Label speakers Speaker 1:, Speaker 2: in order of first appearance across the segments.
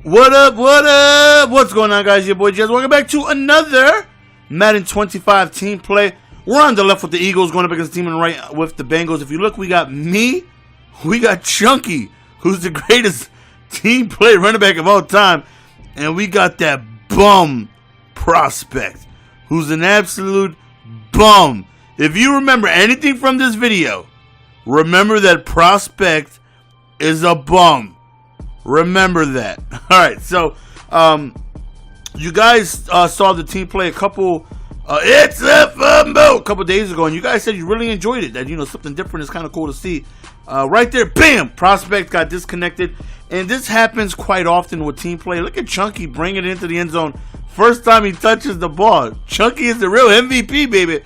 Speaker 1: What up, what up? What's going on, guys? Your boy Jez. Welcome back to another Madden 25 team play. We're on the left with the Eagles, going up against the team on the right with the Bengals. If you look, we got me, we got Chunky, who's the greatest team play running back of all time, and we got that bum Prospect, who's an absolute bum. If you remember anything from this video, remember that Prospect is a bum. Remember that. All right, so you guys saw the team play a couple days ago, and you guys said you really enjoyed it. That something different is kind of cool to see. Right there, bam! Prospect got disconnected, and this happens quite often with team play. Look at Chunky bring it into the end zone. First time he touches the ball. Chunky is the real MVP, baby.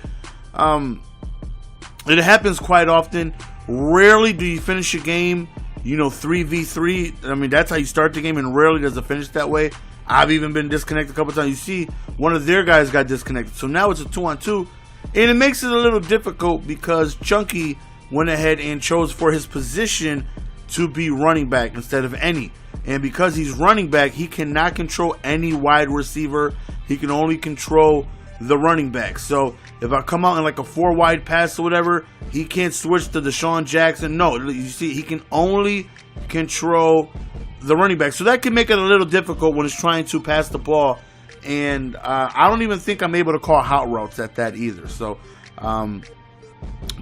Speaker 1: It happens quite often. Rarely do you finish a game 3v3. I mean, that's how you start the game, and rarely does it finish that way. I've even been disconnected a couple times. You see, one of their guys got disconnected. So now it's a 2-on-2, and it makes it a little difficult because Chunky went ahead and chose for his position to be running back instead of any. And because he's running back, he cannot control any wide receiver. He can only control the running back. So if I come out in like a 4-wide pass or whatever, he can't switch to Deshaun Jackson. No, you see, he can only control the running back. So that can make it a little difficult when it's trying to pass the ball. And I don't even think I'm able to call hot routes at that either. So, but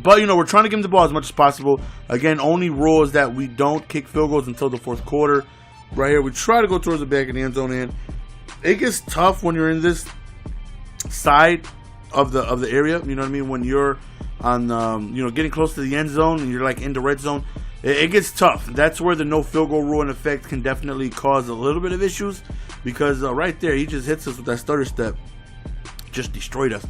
Speaker 1: we're trying to give him the ball as much as possible. Again, only rule is that we don't kick field goals until the fourth quarter. Right here, we try to go towards the back of the end zone, and it gets tough when you're in this side of the area. You know what I mean? When you're on getting close to the end zone and you're like in the red zone, it gets tough. That's where the no field goal rule in effect can definitely cause a little bit of issues, because right there he just hits us with that stutter step, just destroyed us.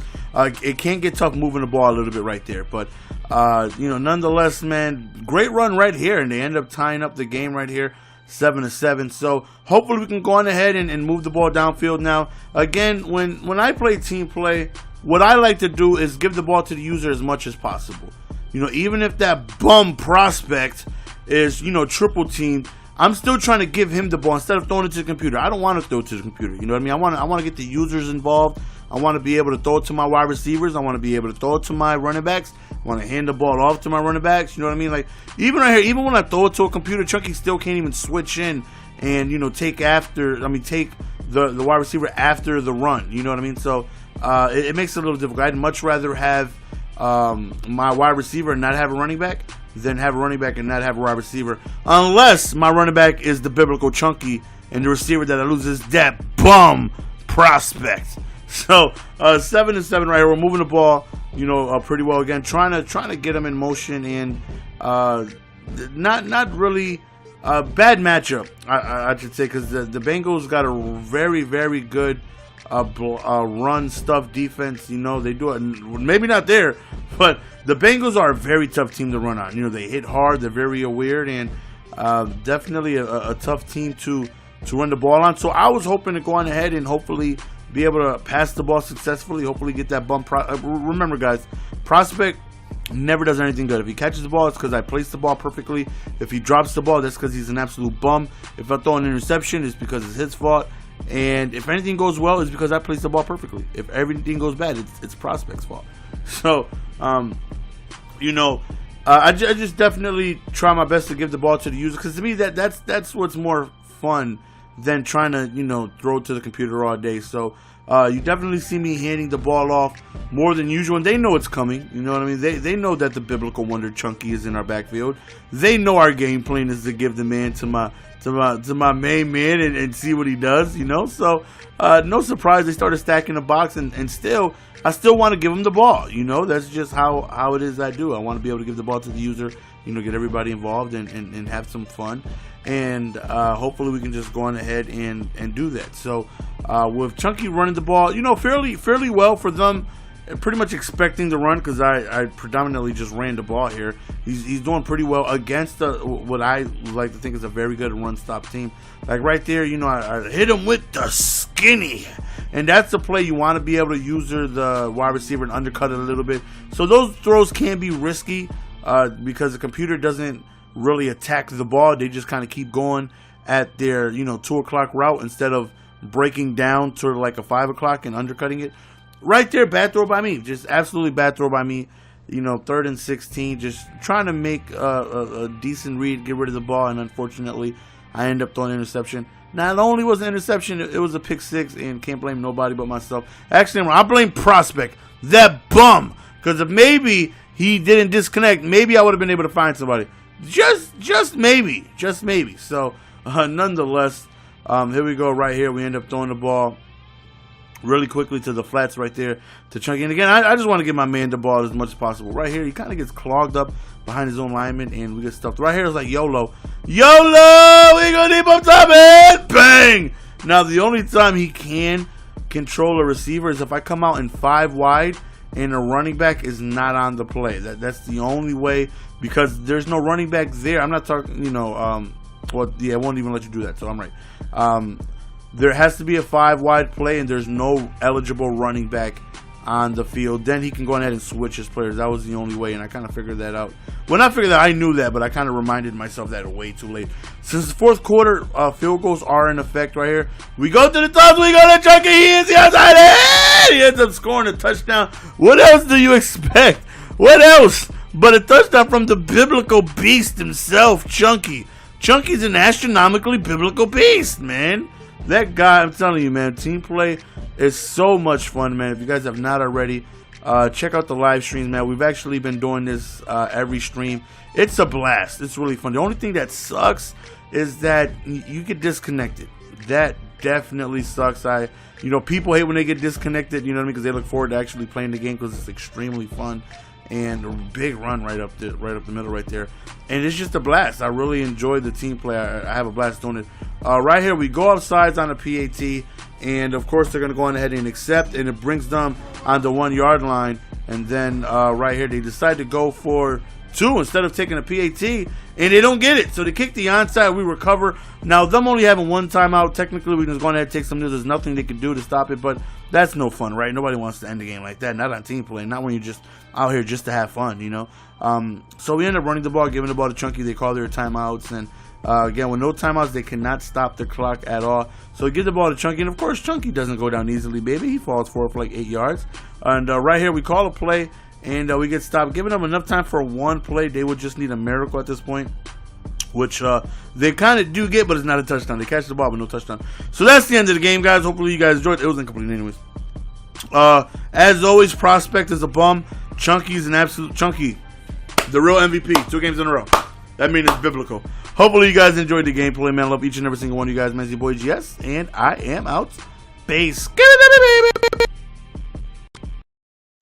Speaker 1: It can get tough moving the ball a little bit right there, but nonetheless, man, great run right here, and they end up tying up the game right here, 7-7. So hopefully we can go on ahead and move the ball downfield now. Again, when I play team play, what I like to do is give the ball to the user as much as possible. Even if that bum Prospect is triple teamed, I'm still trying to give him the ball instead of throwing it to the computer. I don't want to throw it to the computer. You know what I mean? I want to get the users involved. I want to be able to throw it to my wide receivers. I want to be able to throw it to my running backs. I want to hand the ball off to my running backs. You know what I mean? Like, even right here, even when I throw it to a computer, Chunky still can't even switch in and take the wide receiver after the run. You know what I mean? So it makes it a little difficult. I'd much rather have my wide receiver and not have a running back than have a running back and not have a wide receiver, unless my running back is the biblical Chunky and the receiver that I lose is that bum Prospect. So 7-7 right here. We're moving the ball pretty well again, trying to get them in motion, and not really a bad matchup, I should say, because the Bengals got a very, very good run stuff defense. They do it, maybe not there, but the Bengals are a very tough team to run on. They hit hard, they're very aware, and definitely a tough team to run the ball on. So I was hoping to go on ahead and hopefully be able to pass the ball successfully, hopefully get that bump. Remember, guys, Prospect never does anything good. If he catches the ball, it's because I placed the ball perfectly. If he drops the ball, that's because he's an absolute bum. If I throw an interception, it's because it's his fault. And if anything goes well, it's because I placed the ball perfectly. If everything goes bad, it's Prospect's fault. So, I just definitely try my best to give the ball to the user, because to me that's what's more fun than trying to throw to the computer all day. So you definitely see me handing the ball off more than usual, and they know it's coming. You know what I mean? They know that the biblical wonder Chunky is in our backfield. They know our game plan is to give the man to my main man and see what he does. So no surprise they started stacking the box, and I still want to give him the ball. That's just how it is. I do. I want to be able to give the ball to the user, get everybody involved and have some fun. And hopefully we can just go on ahead and do that. So with Chunky running the ball, fairly well for them, pretty much expecting the run, because I predominantly just ran the ball here. He's doing pretty well against what I like to think is a very good run stop team. Like right there, I hit him with the skinny, and that's the play you want to be able to use the wide receiver and undercut it a little bit. So those throws can be risky because the computer doesn't really attack the ball. They just kind of keep going at their 2 o'clock route instead of breaking down to like a 5 o'clock and undercutting it. Right there, bad throw by me. Just absolutely bad throw by me. 3rd and 16, just trying to make a decent read, get rid of the ball, and unfortunately, I end up throwing an interception. Not only was it an interception, it was a pick 6, and can't blame nobody but myself. Actually, I blame Prospect, that bum, because if maybe he didn't disconnect, maybe I would have been able to find somebody. Just maybe. So, nonetheless, here we go right here. We end up throwing the ball really quickly to the flats right there to Chunky. And again, I just want to give my man the ball as much as possible. Right here, he kind of gets clogged up behind his own lineman, and we get stuffed. Right here is like YOLO. YOLO! We gonna deep up top, man! Bang! Now, the only time he can control a receiver is if I come out in 5 wide and a running back is not on the play. That's the only way, because there's no running back there. I'm not talking, well, yeah, I won't even let you do that, so I'm right. There has to be a 5 wide play, and there's no eligible running back on the field. Then he can go ahead and switch his players. That was the only way, and I kind of figured that out. Well, not figured that, I knew that, but I kind of reminded myself that way too late. Since the 4th quarter, field goals are in effect right here. We go to the top, we go to Chunky, he is the outside end! He ends up scoring a touchdown. What else do you expect? What else but a touchdown from the biblical beast himself, Chunky? Chunky's an astronomically biblical beast, man. That guy, I'm telling you, man, team play is so much fun, man. If you guys have not already, check out the live streams, man. We've actually been doing this every stream. It's a blast. It's really fun. The only thing that sucks is that you get disconnected. That definitely sucks. People hate when they get disconnected, you know what I mean, because they look forward to actually playing the game because it's extremely fun. And a big run right up the middle right there, and it's just a blast. I really enjoyed the team play. I have a blast doing it. Right here, we go offsides on a PAT, and of course they're gonna go on ahead and accept, and it brings them on the 1 yard line. And then right here, they decide to go for 2 instead of taking a PAT, and they don't get it. So they kick the onside. We recover. Now, them only having 1 timeout, technically we can just go ahead and take some news. There's nothing they can do to stop it, but that's no fun, right? Nobody wants to end the game like that. Not on team play. Not when you're just out here just to have fun, So we end up running the ball, giving the ball to Chunky. They call their timeouts, and again, with no timeouts, they cannot stop the clock at all. So we give the ball to Chunky, and of course, Chunky doesn't go down easily, baby. He falls forward for like 8 yards. And right here, we call a play, and we get stopped, giving them enough time for 1 play. They would just need a miracle at this point, which they kind of do get, but it's not a touchdown. They catch the ball, but no touchdown. So that's the end of the game, guys. Hopefully you guys enjoyed it. It was incomplete anyways. As always, Prospect is a bum. Chunky's an absolute Chunky, the real MVP. 2 games in a row. That means it's biblical. Hopefully you guys enjoyed the gameplay, man. I love each and every single one of you guys, man. It's your boy GS, and I am out. Base. Get it, baby.